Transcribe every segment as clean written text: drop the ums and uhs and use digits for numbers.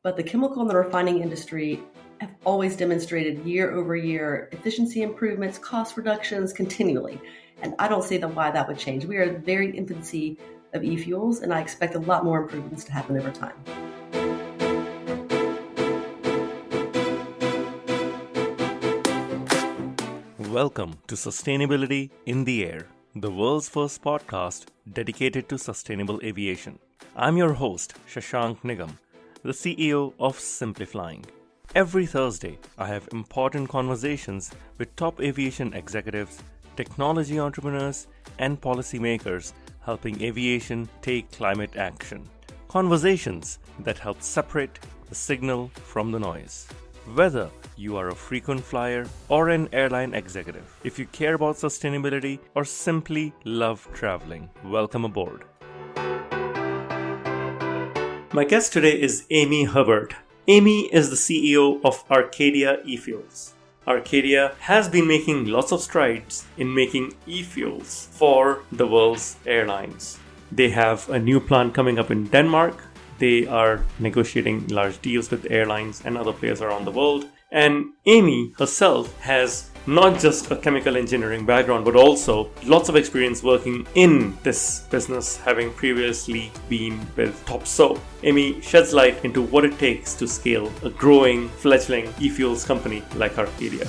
but the chemical and the refining industry have always demonstrated year over year efficiency improvements, cost reductions continually. And I don't see why that would change. We are at the very infancy of eFuels, and I expect a lot more improvements to happen over time. Welcome to Sustainability in the Air, the world's first podcast dedicated to sustainable aviation. I'm your host, Shashank Nigam, the CEO of Simplifying. Every Thursday, I have important conversations with top aviation executives, technology entrepreneurs, and policymakers helping aviation take climate action. Conversations that help separate the signal from the noise. Whether you are a frequent flyer or an airline executive, if you care about sustainability or simply love traveling, welcome aboard. My guest today is Amy Hebert. Amy is the CEO of Arcadia eFuels. Arcadia has been making lots of strides in making e-fuels for the world's airlines. They have a new plant coming up in Denmark. They are negotiating large deals with airlines and other players around the world. And Amy herself has not just a chemical engineering background, but also lots of experience working in this business, having previously been with Topsoe. Amy sheds light into what it takes to scale a growing, fledgling e-fuels company like Arcadia.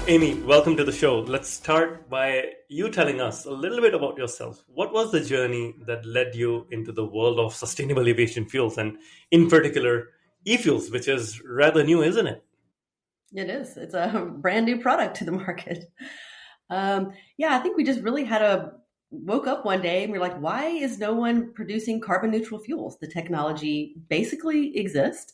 Amy, welcome to the show. Let's start by you telling us a little bit about yourself. What was the journey that led you into the world of sustainable aviation fuels and in particular e-fuels, which is rather new, isn't it? It is. It's a brand new product to the market. I think we just really woke up one day and we're like, why is no one producing carbon neutral fuels? The technology basically exists.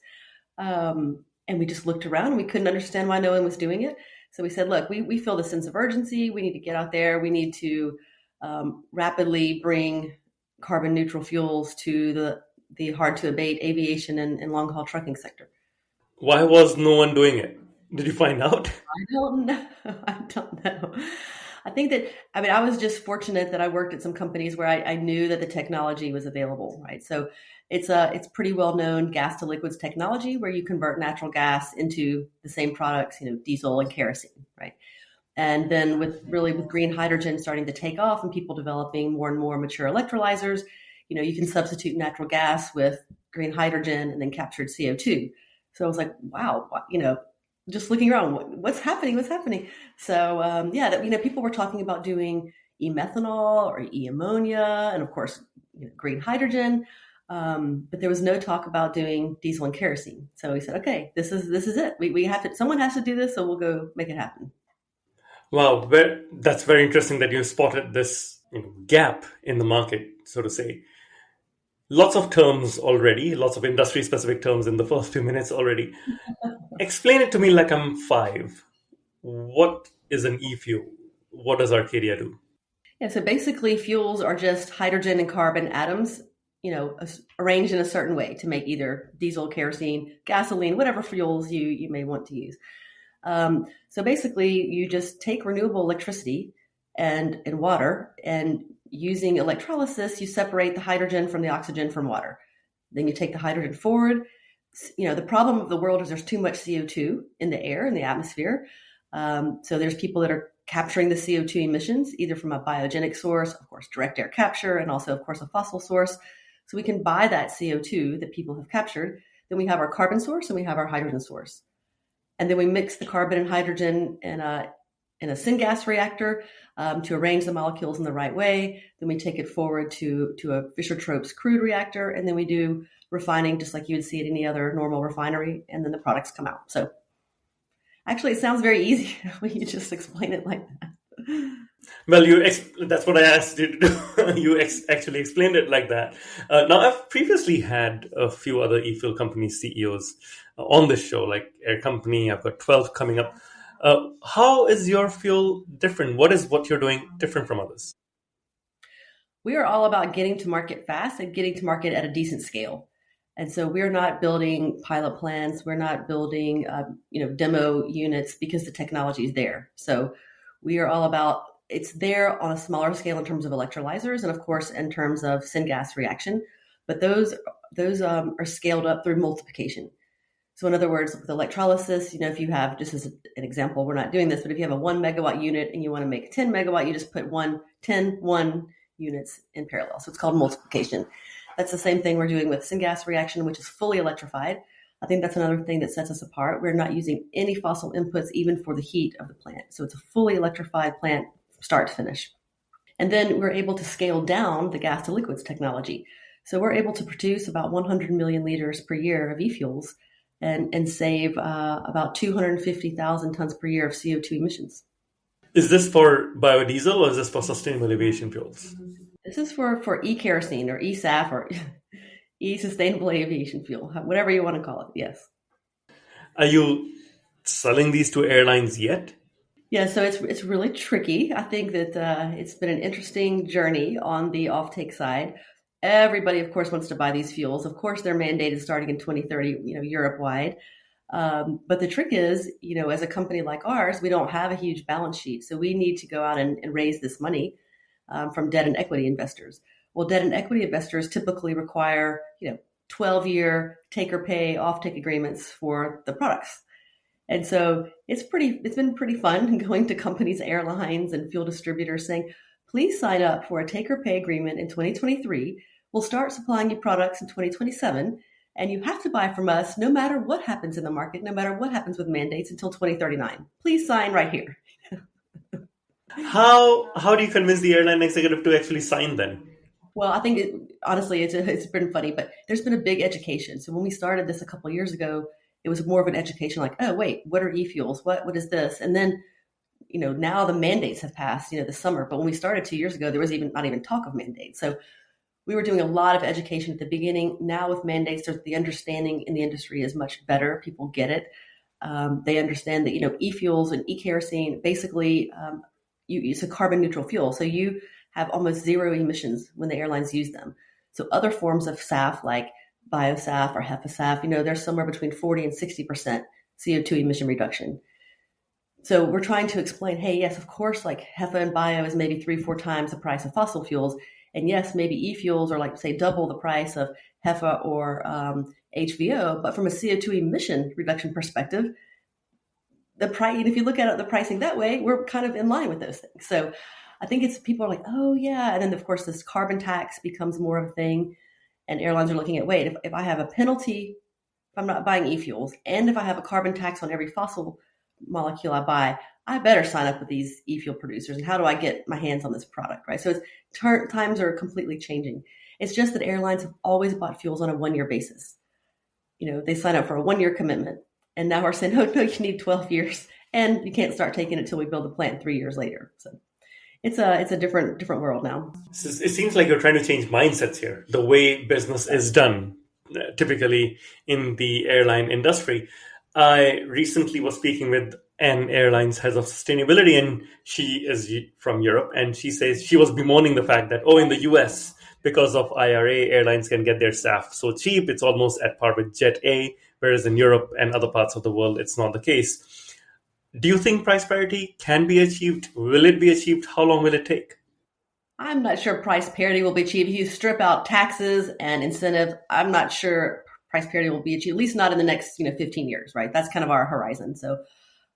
And we just looked around and we couldn't understand why no one was doing it. So we said, look, we feel the sense of urgency. We need to get out there. We need to rapidly bring carbon neutral fuels to the hard to abate aviation and long haul trucking sector. Why was no one doing it? Did you find out? I don't know. I think I was just fortunate that I worked at some companies where I knew that the technology was available, right? So it's pretty well known gas to liquids technology where you convert natural gas into the same products, diesel and kerosene, right? And then with green hydrogen starting to take off and people developing more and more mature electrolyzers, you can substitute natural gas with green hydrogen and then captured CO2. So I was like, wow, just looking around, what's happening? So people were talking about doing e-methanol or e-ammonia and of course, green hydrogen. But there was no talk about doing diesel and kerosene. So we said, okay, this is it. Someone has to do this, so we'll go make it happen. Wow, that's very interesting that you spotted this gap in the market, so to say. Lots of terms already, lots of industry-specific terms in the first few minutes already. Explain it to me like I'm 5. What is an e-fuel? What does Arcadia do? Yeah, so basically fuels are just hydrogen and carbon atoms, arranged in a certain way to make either diesel, kerosene, gasoline, whatever fuels you may want to use. So basically you just take renewable electricity and water, and using electrolysis, you separate the hydrogen from the oxygen from water. Then you take the hydrogen forward. The problem of the world is there's too much CO2 in the air, in the atmosphere. So there's people that are capturing the CO2 emissions, either from a biogenic source, of course, direct air capture, and also, of course, a fossil source. So we can buy that CO2 that people have captured. Then we have our carbon source and we have our hydrogen source. And then we mix the carbon and hydrogen in a syngas reactor to arrange the molecules in the right way. Then we take it forward to a Fischer-Tropsch crude reactor. And then we do refining just like you would see at any other normal refinery. And then the products come out. So actually, it sounds very easy when you just explain it like that. Well, that's what I asked you to do. You actually explained it like that. Now, I've previously had a few other e-fuel company CEOs on this show, like Air Company. I've got 12 coming up. How is your fuel different? What is what you're doing different from others? We are all about getting to market fast and getting to market at a decent scale. And so we're not building pilot plans. We're not building, demo units because the technology is there. So we are all about it's there on a smaller scale in terms of electrolyzers and, of course, in terms of syngas reaction. but those are scaled up through multiplication. So in other words, with electrolysis, if you have, just as an example, we're not doing this, but if you have a 1 megawatt unit and you want to make a 10 megawatt, you just put 1 units in parallel. So it's called multiplication. That's the same thing we're doing with syngas reaction, which is fully electrified. I think that's another thing that sets us apart. We're not using any fossil inputs, even for the heat of the plant. So it's a fully electrified plant, start to finish. And then we're able to scale down the gas to liquids technology. So we're able to produce about 100 million liters per year of eFuels and save about 250,000 tons per year of CO2 emissions. Is this for biodiesel or is this for sustainable aviation fuels? This is for e-kerosene or eSAF or e-sustainable aviation fuel, whatever you want to call it, yes. Are you selling these to airlines yet? Yeah, so it's really tricky. I think that it's been an interesting journey on the offtake side. Everybody, of course, wants to buy these fuels. Of course, they're mandated starting in 2030, Europe-wide. But the trick is, as a company like ours, we don't have a huge balance sheet. So we need to go out and raise this money from debt and equity investors. Well, debt and equity investors typically require, 12-year take-or-pay offtake agreements for the products. And so it's been pretty fun going to companies, airlines, and fuel distributors saying, please sign up for a take-or-pay agreement in 2023. We'll start supplying you products in 2027, and you have to buy from us no matter what happens in the market, no matter what happens with mandates until 2039. Please sign right here. How do you convince the airline executive to actually sign then? Well, I think honestly, it's been funny, but there's been a big education. So when we started this a couple of years ago, it was more of an education like, oh, wait, what are eFuels? What is this? And then, now the mandates have passed, this summer. But when we started 2 years ago, there was not even talk of mandates. So we were doing a lot of education at the beginning. Now with mandates, the understanding in the industry is much better. People get it. They understand that, eFuels and e-kerosene, basically, it's a carbon neutral fuel. So you have almost zero emissions when the airlines use them. So other forms of SAF like biosaf or HEFA-SAF, they're somewhere between 40 and 60% CO2 emission reduction. So we're trying to explain, hey, yes, of course, like HEFA and bio is maybe 3-4 times the price of fossil fuels. And yes, maybe e-fuels are like, say, double the price of HEFA or HVO. But from a CO2 emission reduction perspective, the price, if you look at it, the pricing that way, we're kind of in line with those things. So I think people are like, oh, yeah. And then, of course, this carbon tax becomes more of a thing. And airlines are looking at, wait, if I have a penalty, if I'm not buying e-fuels, and if I have a carbon tax on every fossil molecule I buy, I better sign up with these e-fuel producers. And how do I get my hands on this product, right? So times are completely changing. It's just that airlines have always bought fuels on a 1-year basis. They sign up for a 1-year commitment. And now we're saying, oh, no, you need 12 years. And you can't start taking it till we build the plant 3 years later. So it's a different world now. It seems like you're trying to change mindsets here, the way business is done, typically in the airline industry. I recently was speaking with an airline's head of sustainability, and she is from Europe, and she says she was bemoaning the fact that, in the US, because of IRA, airlines can get their SAF so cheap, it's almost at par with Jet A, whereas in Europe and other parts of the world, it's not the case. Do you think price parity can be achieved? Will it be achieved? How long will it take? I'm not sure price parity will be achieved. If you strip out taxes and incentives, I'm not sure price parity will be achieved, at least not in the next 15 years, right? That's kind of our horizon. So,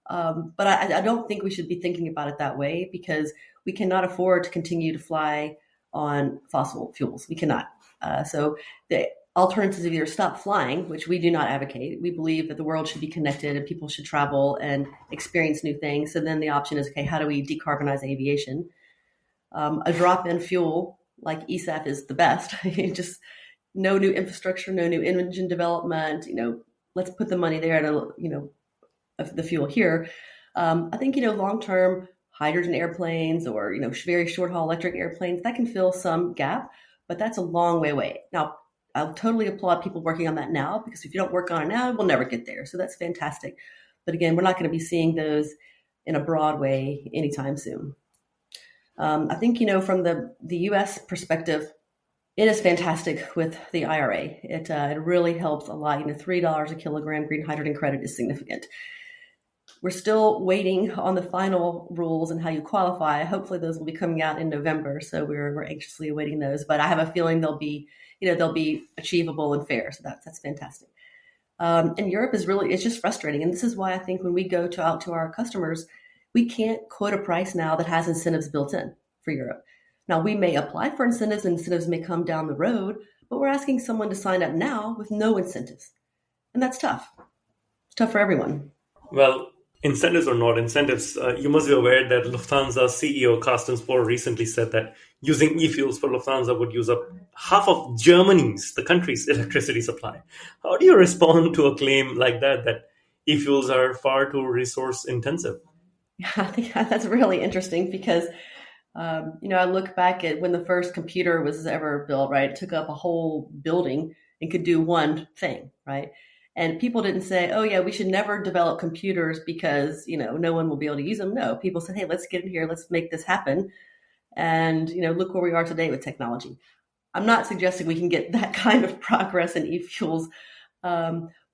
but I don't think we should be thinking about it that way because we cannot afford to continue to fly on fossil fuels. We cannot. So the alternatives either stop flying, which we do not advocate. We believe that the world should be connected and people should travel and experience new things. So then the option is, okay, how do we decarbonize aviation? A drop-in fuel like eSAF is the best. Just no new infrastructure, no new engine development. Let's put the money there to, the fuel here. I think, long-term hydrogen airplanes or, very short-haul electric airplanes, that can fill some gap, but that's a long way away. Now, I'll totally applaud people working on that now because if you don't work on it now, we'll never get there. So that's fantastic. But again, we're not going to be seeing those in a broad way anytime soon. I think, from the U.S. perspective, it is fantastic with the IRA. It really helps a lot. $3 a kilogram green hydrogen credit is significant. We're still waiting on the final rules and how you qualify. Hopefully those will be coming out in November. So we're anxiously awaiting those. But I have a feeling they'll be they'll be achievable and fair. So that's fantastic. And Europe it's just frustrating. And this is why I think when we go out to our customers, we can't quote a price now that has incentives built in for Europe. Now, we may apply for incentives and incentives may come down the road, but we're asking someone to sign up now with no incentives. And that's tough. It's tough for everyone. Well, incentives or not incentives, you must be aware that Lufthansa CEO Carsten Spohr recently said that using eFuels for Lufthansa would use up half of Germany's, the country's electricity supply. How do you respond to a claim like that eFuels are far too resource intensive? Yeah, I think that's really interesting because, I look back at when the first computer was ever built, right? It took up a whole building and could do one thing, right? And people didn't say, oh, yeah, we should never develop computers because, no one will be able to use them. No, people said, hey, let's get in here. Let's make this happen. And, look where we are today with technology. I'm not suggesting we can get that kind of progress in eFuels,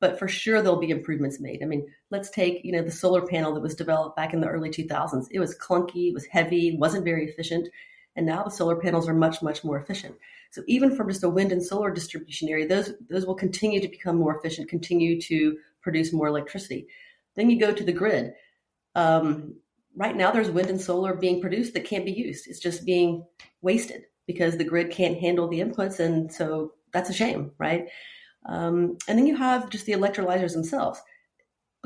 but for sure there'll be improvements made. I mean, let's take, the solar panel that was developed back in the early 2000s. It was clunky, it was heavy, wasn't very efficient. And now the solar panels are much, much more efficient. So even from just a wind and solar distribution area, those will continue to become more efficient, continue to produce more electricity. Then you go to the grid. Right now there's wind and solar being produced that can't be used. It's just being wasted because the grid can't handle the inputs. And so that's a shame, right? And then you have just the electrolyzers themselves.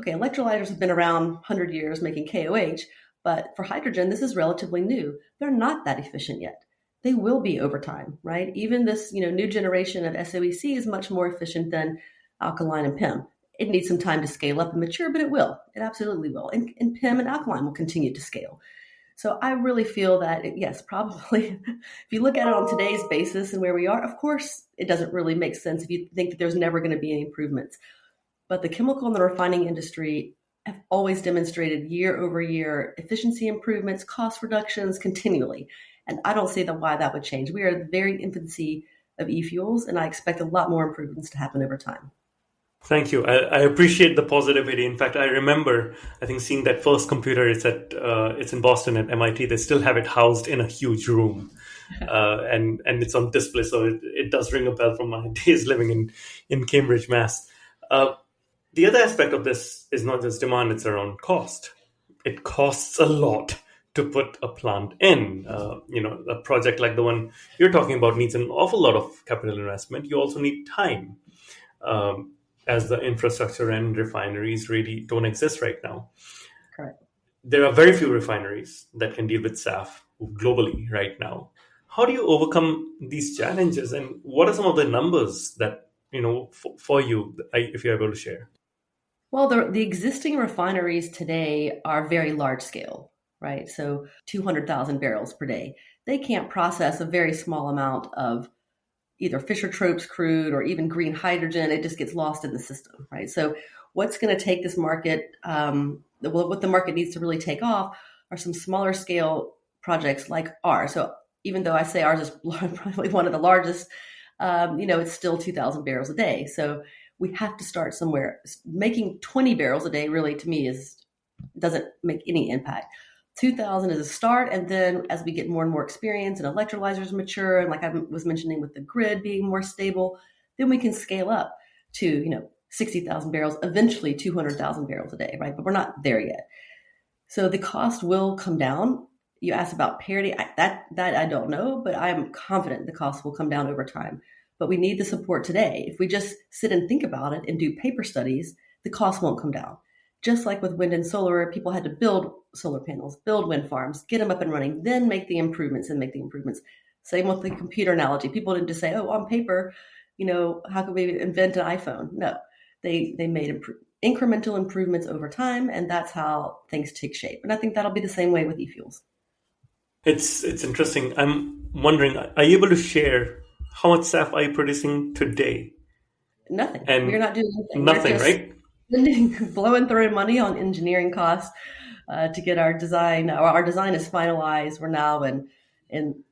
Okay, electrolyzers have been around 100 years making KOH, but for hydrogen, this is relatively new. They're not that efficient yet. They will be over time, right? Even this, new generation of SOEC is much more efficient than alkaline and PEM. It needs some time to scale up and mature, but it will. It absolutely will. And PEM and alkaline will continue to scale. So I really feel that, yes, probably, if you look at it on today's basis and where we are, of course, it doesn't really make sense if you think that there's never going to be any improvements. But the chemical and the refining industry have always demonstrated year over year efficiency improvements, cost reductions continually. And I don't see why that would change. We are at the very infancy of eFuels, and I expect a lot more improvements to happen over time. Thank you. I appreciate the positivity. In fact, I remember, I think, seeing that first computer. It's in Boston at MIT. They still have it housed in a huge room, and it's on display. So it does ring a bell from my days living in Cambridge, Mass. The other aspect of this is not just demand; it's around cost. It costs a lot to put a plant in. A project like the one you're talking about needs an awful lot of capital investment. You also need time. As the infrastructure and refineries really don't exist right now. Correct. There are very few refineries that can deal with SAF globally right now. How do you overcome these challenges, and what are some of the numbers that, for you, if you're able to share? Well, the existing refineries today are very large scale, right? So 200,000 barrels per day. They can't process a very small amount of either Fischer-Tropsch crude or even green hydrogen. It just gets lost in the system, right? So what's going to take this market, what the market needs to really take off are some smaller scale projects like ours. So even though I say ours is probably one of the largest, it's still 2,000 barrels a day. So we have to start somewhere. Making 20 barrels a day really, to me, doesn't make any impact. 2,000 is a start, and then as we get more and more experience and electrolyzers mature, and like I was mentioning with the grid being more stable, then we can scale up to 60,000 barrels, eventually 200,000 barrels a day, right? But we're not there yet. So the cost will come down. You asked about parity. That I don't know, but I'm confident the cost will come down over time. But we need the support today. If we just sit and think about it and do paper studies, the cost won't come down. Just like with wind and solar, people had to build solar panels, build wind farms, get them up and running, then make the improvements. Same with the computer analogy. People didn't just say, oh, on paper, how could we invent an iPhone? No, they made incremental improvements over time, and that's how things take shape. And I think that'll be the same way with eFuels. It's interesting. I'm wondering, are you able to share how much SAF are you producing today? Nothing. We're not doing anything. Nothing, right? Blowing through money on engineering costs to get our design. Our design is finalized. We're now in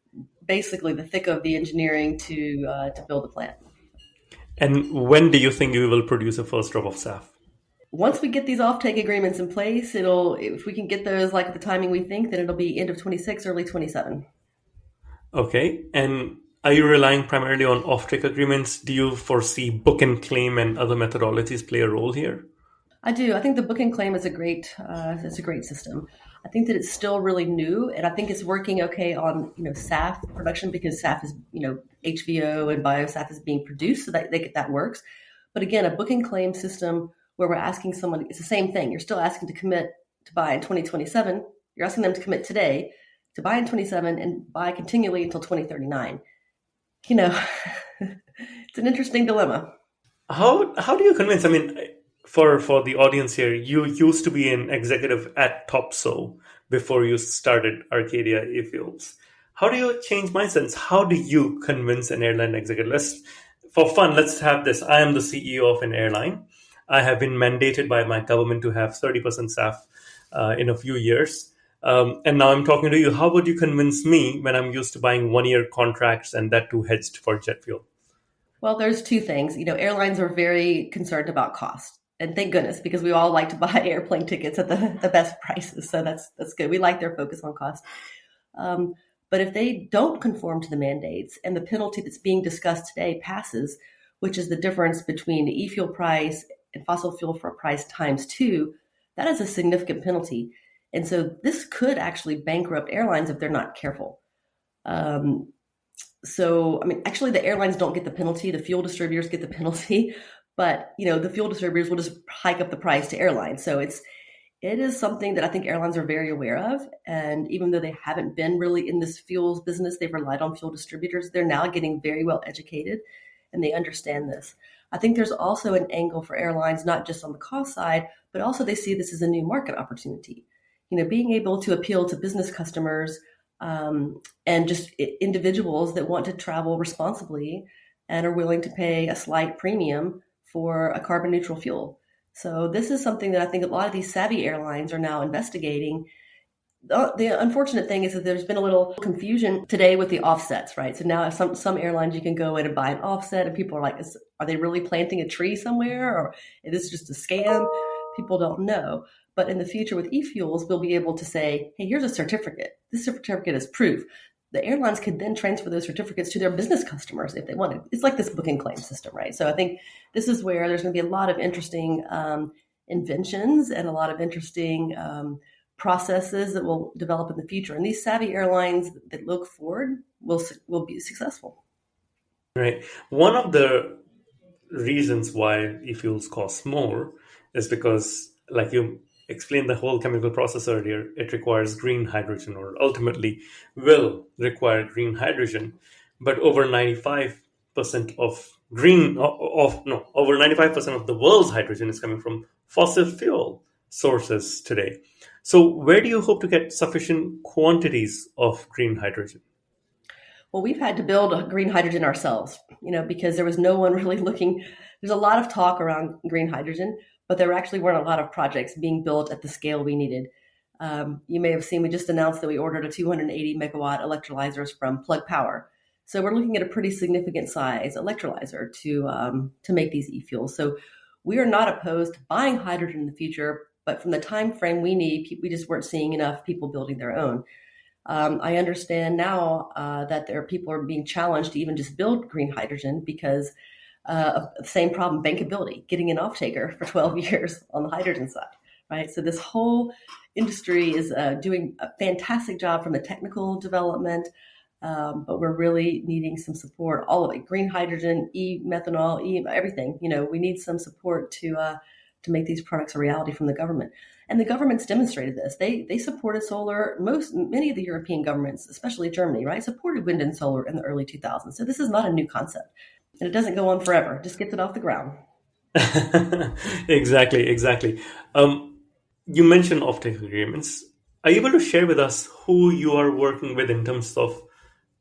basically the thick of the engineering to build the plant. And when do you think you will produce a first drop of SAF? Once we get these offtake agreements in place, if we can get those the timing we think, then it'll be end of 26, early 27. Okay. And Are you relying primarily on offtake agreements? Do you foresee book and claim and other methodologies play a role here? I do. I think the book and claim is a great system. I think that it's still really new, and I think it's working okay on SAF production because SAF is HVO and BioSAF is being produced, so that works. But again, a book and claim system where we're asking someone, it's the same thing. You're still asking to commit to buy in 2027. You're asking them to commit today to buy in 27 and buy continually until 2039. It's an interesting dilemma. How do you convince? I mean, for the audience here, you used to be an executive at Topso before you started Arcadia eFuels. How do you change mindsets? How do you convince an airline executive? For fun, let's have this. I am the CEO of an airline. I have been mandated by my government to have 30% SAF in a few years. And now I'm talking to you. How would you convince me when I'm used to buying 1-year contracts and that too hedged for jet fuel? Well, there's two things. Airlines are very concerned about cost. And thank goodness, because we all like to buy airplane tickets at the best prices. So that's good. We like their focus on cost. But if they don't conform to the mandates and the penalty that's being discussed today passes, which is the difference between the e-fuel price and fossil fuel for price times 2, that is a significant penalty. And so this could actually bankrupt airlines if they're not careful. Actually, the airlines don't get the penalty. The fuel distributors get the penalty. But, the fuel distributors will just hike up the price to airlines. So it is something that I think airlines are very aware of. And even though they haven't been really in this fuels business, they've relied on fuel distributors. They're now getting very well educated and they understand this. I think there's also an angle for airlines, not just on the cost side, but also they see this as a new market opportunity. Being able to appeal to business customers and just individuals that want to travel responsibly and are willing to pay a slight premium for a carbon neutral fuel. So this is something that I think a lot of these savvy airlines are now investigating. The unfortunate thing is that there's been a little confusion today with the offsets, right? So now some airlines you can go in and buy an offset and people are like, are they really planting a tree somewhere or is this just a scam? People don't know. But in the future with eFuels, we'll be able to say, hey, here's a certificate. This certificate is proof. The airlines could then transfer those certificates to their business customers if they wanted. It's like this book and claim system, right? So I think this is where there's going to be a lot of interesting inventions and a lot of interesting processes that will develop in the future. And these savvy airlines that look forward will be successful. Right. One of the reasons why eFuels costs more is because, like you explained the whole chemical process earlier, it requires green hydrogen or ultimately will require green hydrogen. But over 95% of over 95% of the world's hydrogen is coming from fossil fuel sources today. So where do you hope to get sufficient quantities of green hydrogen? Well, we've had to build green hydrogen ourselves, because there was no one really looking. There's a lot of talk around green hydrogen, but there actually weren't a lot of projects being built at the scale we needed. You may have seen we just announced that we ordered a 280 megawatt electrolyzers from Plug Power. So we're looking at a pretty significant size electrolyzer to make these e-fuels. So we are not opposed to buying hydrogen in the future, but from the time frame we need, we just weren't seeing enough people building their own. I understand now that people are being challenged to even just build green hydrogen because of the same problem, bankability, getting an off-taker for 12 years on the hydrogen side, right? So this whole industry is doing a fantastic job from the technical development, but we're really needing some support, all of it, green hydrogen, e-methanol, everything. We need some support to make these products a reality from the government. And the government's demonstrated this. They supported solar. Many of the European governments, especially Germany, right, supported wind and solar in the early 2000s. So this is not a new concept. And it doesn't go on forever. It just gets it off the ground. Exactly. You mentioned offtake agreements. Are you able to share with us who you are working with in terms of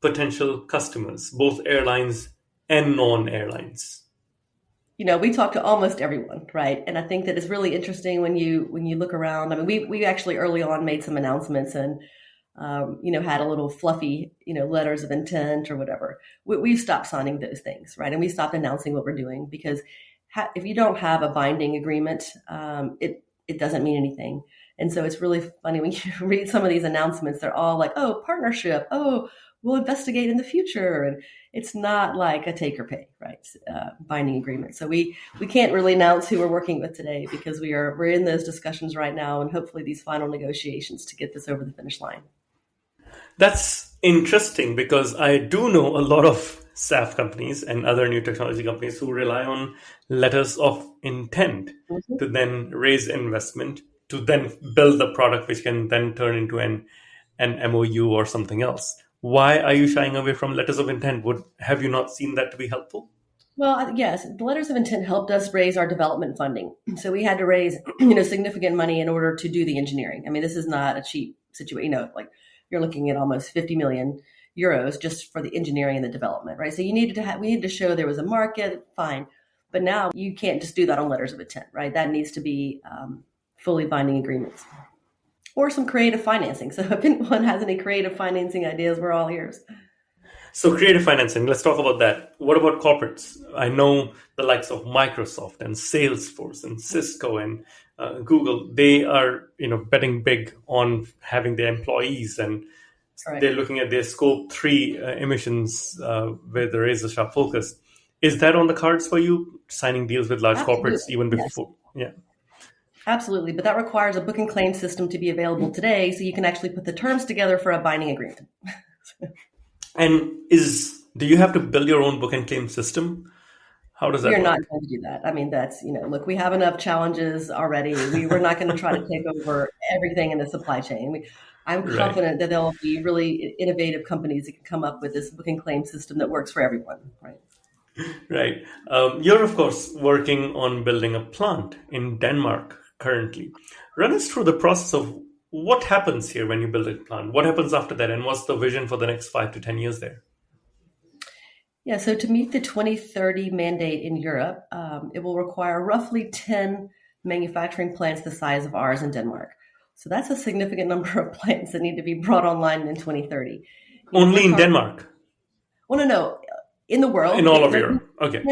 potential customers, both airlines and non-airlines? We talk to almost everyone, right? And I think that it's really interesting when you look around. I mean, we actually early on made some announcements and had a little fluffy, letters of intent or whatever. We've stopped signing those things, right? And we stopped announcing what we're doing because if you don't have a binding agreement, it doesn't mean anything. And so it's really funny when you read some of these announcements, they're all like, oh, partnership. Oh, we'll investigate in the future. And it's not like a take or pay, right? Binding agreement. So we can't really announce who we're working with today because we're in those discussions right now, and hopefully these final negotiations to get this over the finish line. That's interesting because I do know a lot of SAF companies and other new technology companies who rely on letters of intent to then raise investment, to then build the product, which can then turn into an MOU or something else. Why are you shying away from letters of intent? Have you not seen that to be helpful? Well, yes, the letters of intent helped us raise our development funding. So we had to raise, significant money in order to do the engineering. I mean, this is not a cheap situation. Like you're looking at almost 50 million euros just for the engineering and the development, right? So we needed to show there was a market, fine. But now you can't just do that on letters of intent, right? That needs to be fully binding agreements or some creative financing. So if anyone has any creative financing ideas, we're all ears. So creative financing, let's talk about that. What about corporates? I know the likes of Microsoft and Salesforce and Cisco and Google, they are betting big on having their employees, and right. They're looking at their scope 3 emissions where there is a sharp focus. Is that on the cards for you, signing deals with large corporates even before? Yes. Yeah. Absolutely, but that requires a book and claim system to be available today so you can actually put the terms together for a binding agreement. And do you have to build your own book and claim system? How does that work? We're not going to do that. I mean, that's, look, we have enough challenges already. We're not going to try to take over everything in the supply chain. I'm confident that there'll be really innovative companies that can come up with this book and claim system that works for everyone, right? Right. You're, of course, working on building a plant in Denmark currently. Run us through the process of what happens here when you build a plant. What happens after that, and what's the vision for the next 5 to 10 years there? Yeah, so to meet the 2030 mandate in Europe, it will require roughly 10 manufacturing plants the size of ours in Denmark. So that's a significant number of plants that need to be brought online in 2030. Only in Denmark? Well, no. In the world. In all of Europe. Okay.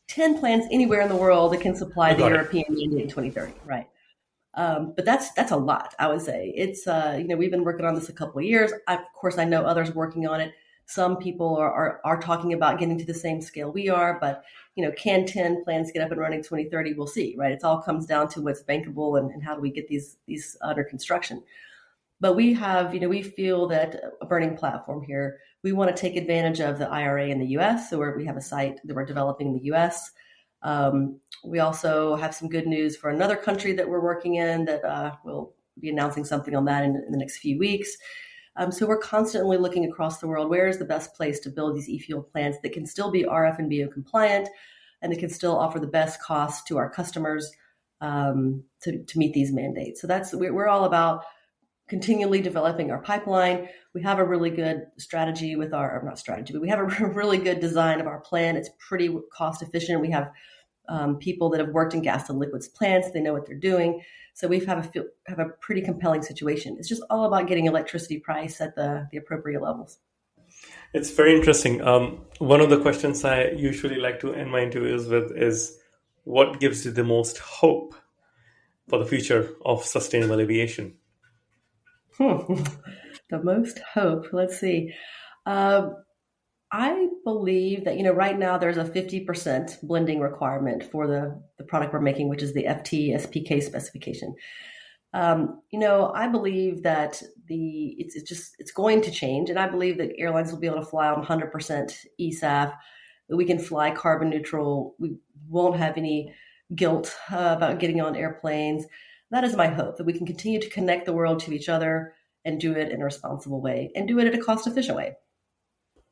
10 plants anywhere in the world that can supply the European mandate in 2030, right? But that's a lot, I would say. It's, we've been working on this a couple of years. Of course, I know others working on it. Some people are talking about getting to the same scale we are, but, can 10 plants get up and running 2030? We'll see, right? It all comes down to what's bankable and how do we get these under construction. But we have, we feel that a burning platform here, we want to take advantage of the IRA in the U.S. So we have a site that we're developing in the U.S. We also have some good news for another country that we're working in that we'll be announcing something on that in the next few weeks. So we're constantly looking across the world, where is the best place to build these e-fuel plants that can still be RF and BO compliant and that can still offer the best cost to our customers to meet these mandates. So we're all about continually developing our pipeline. We have a really good strategy with but we have a really good design of our plan. It's pretty cost efficient. We have people that have worked in gas to liquids plants. They know what they're doing. So we have a pretty compelling situation. It's just all about getting electricity price at the appropriate levels. It's very interesting. One of the questions I usually like to end my interviews with is, what gives you the most hope for the future of sustainable aviation? The most hope. Let's see. I believe that, right now there's a 50% blending requirement for the product we're making, which is the FT SPK specification. I believe that it's going to change. And I believe that airlines will be able to fly on 100% eSAF. We can fly carbon neutral. We won't have any guilt about getting on airplanes. That is my hope, that we can continue to connect the world to each other and do it in a responsible way and do it in a cost-efficient way.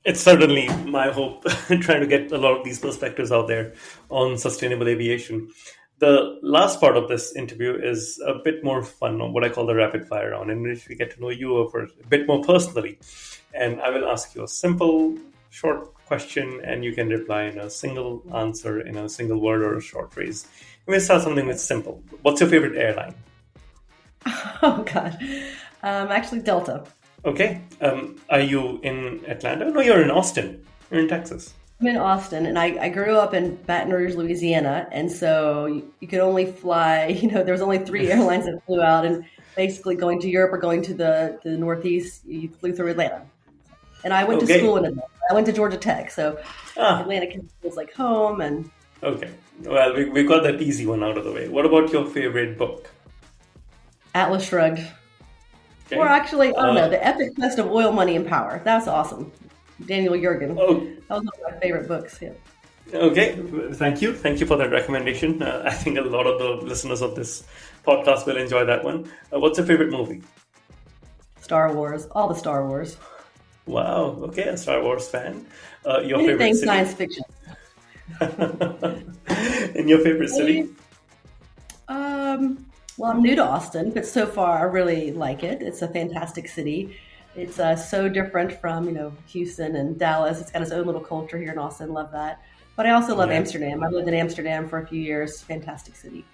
It's certainly my hope, trying to get a lot of these perspectives out there on sustainable aviation. The last part of this interview is a bit more fun, on what I call the rapid fire round, in which we get to know you a bit more personally. And I will ask you a simple, short question, and you can reply in a single answer, in a single word or a short phrase. We'll start something with simple. What's your favorite airline? Oh, God. Actually, Delta. Okay. Are you in Atlanta? No, you're in Austin. You're in Texas. I'm in Austin, and I grew up in Baton Rouge, Louisiana, and so you could only fly, there was only 3 airlines that flew out, and basically going to Europe or going to the Northeast, you flew through Atlanta. And I went to Okay. school in Atlanta. I went to Georgia Tech, so Ah, Atlanta feels like home. And okay. Well, we got that easy one out of the way. What about your favorite book? Atlas Shrugged. Or Okay. actually, I don't know, Uh, The Epic Quest of Oil, Money, and Power. That's awesome. Daniel Jurgen. oh, That was one of my favorite books. Yeah. okay. Thank you. Thank you for that recommendation. I think a lot of the listeners of this podcast will enjoy that one. What's your favorite movie? Star Wars. All the Star Wars. Wow. Okay, a Star Wars fan. Your favorite Anything city? science fiction. In your favorite city? Well, I'm new to Austin, but so far I really like it. It's a fantastic city. It's so different from, Houston and Dallas. It's got its own little culture here in Austin. Love that. But I also love Yeah. Amsterdam. I lived in Amsterdam for a few years. Fantastic city.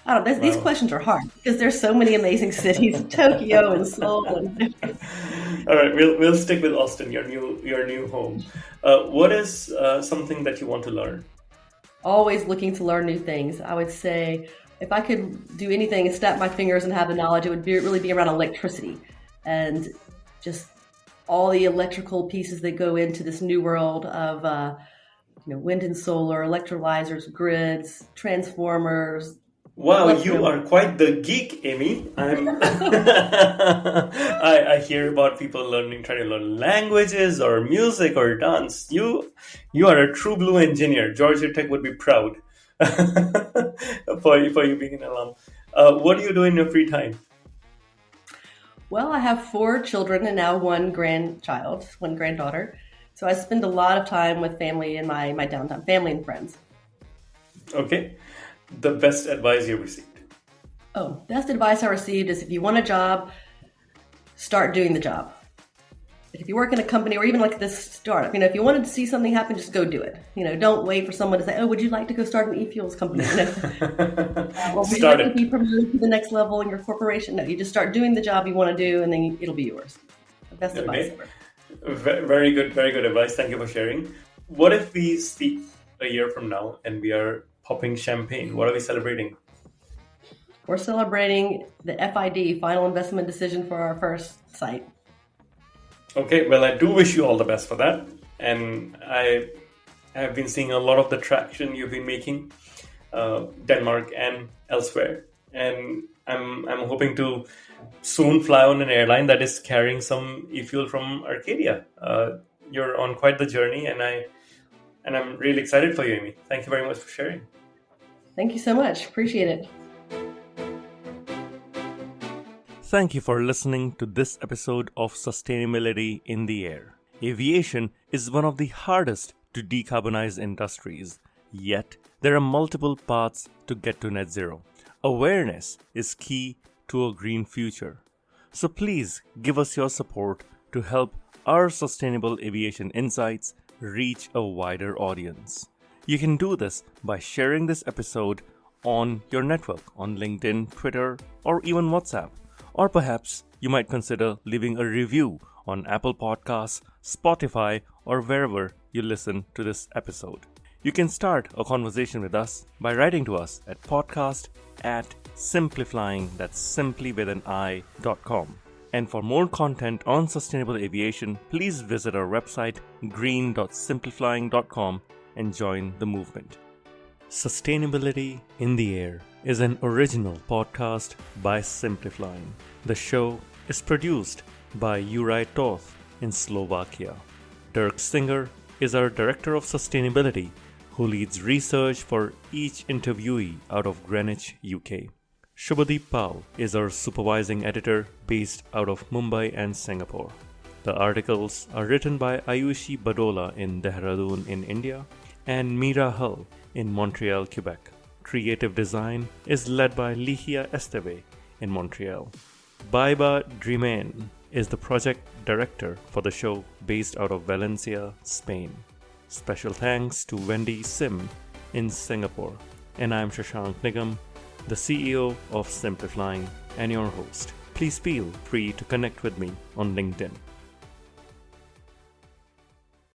I don't know. These Wow. questions are hard because there's so many amazing cities, Tokyo and Seoul. And All right, we'll stick with Austin, your new home. What is something that you want to learn? always looking to learn new things. I would say if I could do anything and snap my fingers and have the knowledge, it would really be around electricity and just all the electrical pieces that go into this new world of wind and solar, electrolyzers, grids, transformers. Wow, Love to you know. are quite the geek, Amy. I hear about people trying to learn languages or music or dance. You are a true blue engineer. Georgia Tech would be proud for you being an alum. What do you do in your free time? Well, I have 4 children and now one granddaughter. So I spend a lot of time with family in my downtime, family and friends. Okay, the best advice you received. Oh, best advice I received is if you want a job, start doing the job. If you work in a company or even like this startup, if you wanted to see something happen, just go do it. Don't wait for someone to say, "Oh, would you like to go start an eFuels company?" Or would you Start like to it. be promoted to the next level in your corporation? No, you just start doing the job you want to do, and then it'll be yours. The best advice Okay. ever. Very good advice. Thank you for sharing. What if we speak a year from now and we are popping champagne? What are we celebrating? We're celebrating the FID, final investment decision for our first site. Okay, well, I do wish you all the best for that. And I have been seeing a lot of the traction you've been making, Denmark and elsewhere. And I'm hoping to soon fly on an airline that is carrying some e-fuel from Arcadia. You're on quite the journey, and I'm really excited for you, Amy. Thank you very much for sharing. Thank you so much. Appreciate it. Thank you for listening to this episode of Sustainability in the Air. Aviation is one of the hardest to decarbonize industries, yet there are multiple paths to get to net zero. Awareness is key to a green future. So please give us your support to help our sustainable aviation insights reach a wider audience. You can do this by sharing this episode on your network, on LinkedIn, Twitter, or even WhatsApp. Or perhaps you might consider leaving a review on Apple Podcasts, Spotify, or wherever you listen to this episode. You can start a conversation with us by writing to us at podcast@simpliflying, that's simply with an i.com. And for more content on sustainable aviation, please visit our website green.simplifying.com and join the movement. Sustainability in the Air is an original podcast by Simplifying. The show is produced by Juraj Toth in Slovakia. Dirk Singer is our Director of Sustainability, who leads research for each interviewee out of Greenwich, UK. Shubhadeep Pal is our Supervising Editor based out of Mumbai and Singapore. The articles are written by Ayushi Badola in Dehradun in India and Meera Hull in Montreal, Quebec. Creative design is led by Ligia Esteve in Montreal. Baiba Drimain is the project director for the show based out of Valencia, Spain. Special thanks to Wendy Sim in Singapore. And I'm Shashank Nigam, the CEO of Simplifying and your host. Please feel free to connect with me on LinkedIn.